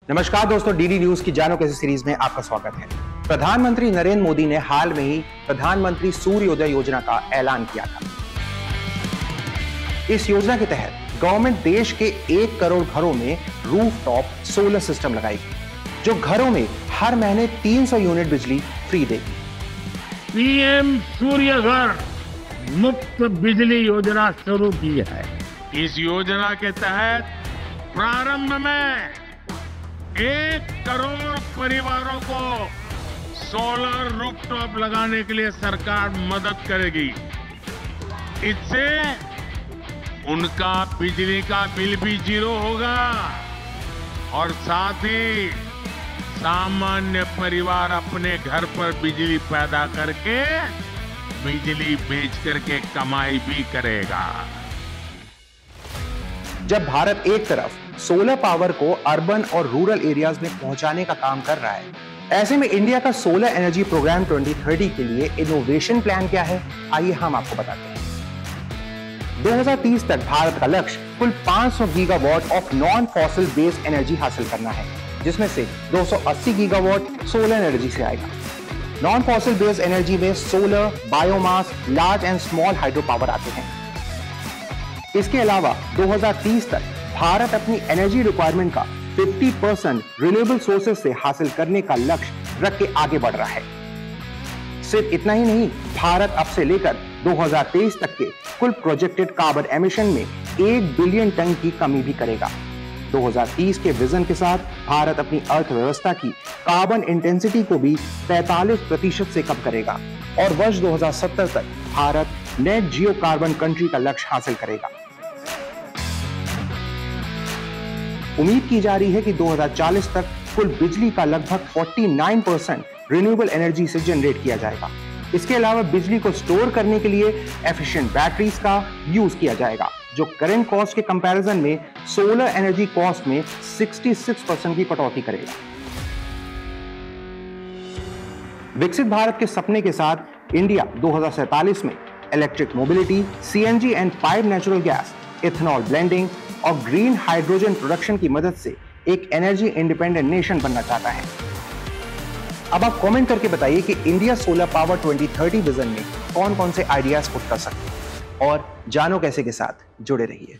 नमस्कार दोस्तों, DD news की जानो कैसे सीरीज में आपका स्वागत है। प्रधानमंत्री नरेंद्र मोदी ने हाल में ही प्रधानमंत्री सूर्योदय योजना का ऐलान किया था। इस योजना के तहत गवर्नमेंट देश के 1 करोड़ घरों में रूफटॉप सोलर सिस्टम लगाएगी, जो घरों में हर महीने 300 यूनिट बिजली फ्री देगी। पीएम सूर्य घर मुफ्त बिजली योजना शुरू की है। इस योजना के तहत प्रारंभ में 1 करोड़ परिवारों को सोलर रूफटॉप लगाने के लिए सरकार मदद करेगी। इससे उनका बिजली का बिल भी 0 होगा और साथ ही सामान्य परिवार अपने घर पर बिजली पैदा करके बिजली बेच करके कमाई भी करेगा। जब भारत एक तरफ सोलर पावर को अर्बन और रूरल एरियाज में पहुंचाने का काम कर रहा है, ऐसे में इंडिया का सोलर एनर्जी प्रोग्राम 2030 के लिए इनोवेशन प्लान क्या है, आइए हम आपको बताते हैं। 2030 तक भारत का लक्ष्य कुल 500 gigawatt of non fossil based energy हासिल करना है, जिसमें से 280 गीगावाट सोलर एनर्जी से आएगा। नॉन फॉसिल बेस्ड एनर्जी में solar, biomass, large and small hydro power आते हैं। इसके अलावा 2030 तक भारत अपनी एनर्जी रिक्वायरमेंट का 50% रिन्यूएबल सोर्सेज से हासिल करने का लक्ष्य रख के आगे बढ़ रहा है। सिर्फ इतना ही नहीं, भारत अब से लेकर 2023 तक के कुल प्रोजेक्टेड कार्बन एमिशन में 1 बिलियन टन की कमी भी करेगा। 2030 के विजन के साथ भारत अपनी अर्थव्यवस्था की कार्बन इंटेंसिटी को भी 45% से कम करेगा और वर्ष 2070 तक Bharat net zero carbon country का लक्ष्य हासिल करेगा। उम्मीद की जा रही है कि 2040 तक कुल बिजली का लगभग 49% रिन्यूएबल एनर्जी से जनरेट किया जाएगा। इसके अलावा बिजली को स्टोर करने के लिए एफिशिएंट बैटरीज का यूज किया जाएगा, जो करंट कॉस्ट के कंपैरिजन में सोलर एनर्जी कॉस्ट में 66% की कटौती करेगा। विकसित भारत के सपने के साथ इंडिया 2047 में electric mobility, CNG and pipe natural gas, ethanol blending और ग्रीन हाइड्रोजन प्रोडक्शन की मदद से एक एनर्जी इंडिपेंडेंट नेशन बनना चाहता है। अब आप कमेंट करके बताइए कि इंडिया सोलर पावर 2030 विजन में कौन कौन से आइडियाज पुट कर सकते हैं, और जानो कैसे के साथ जुड़े रहिए।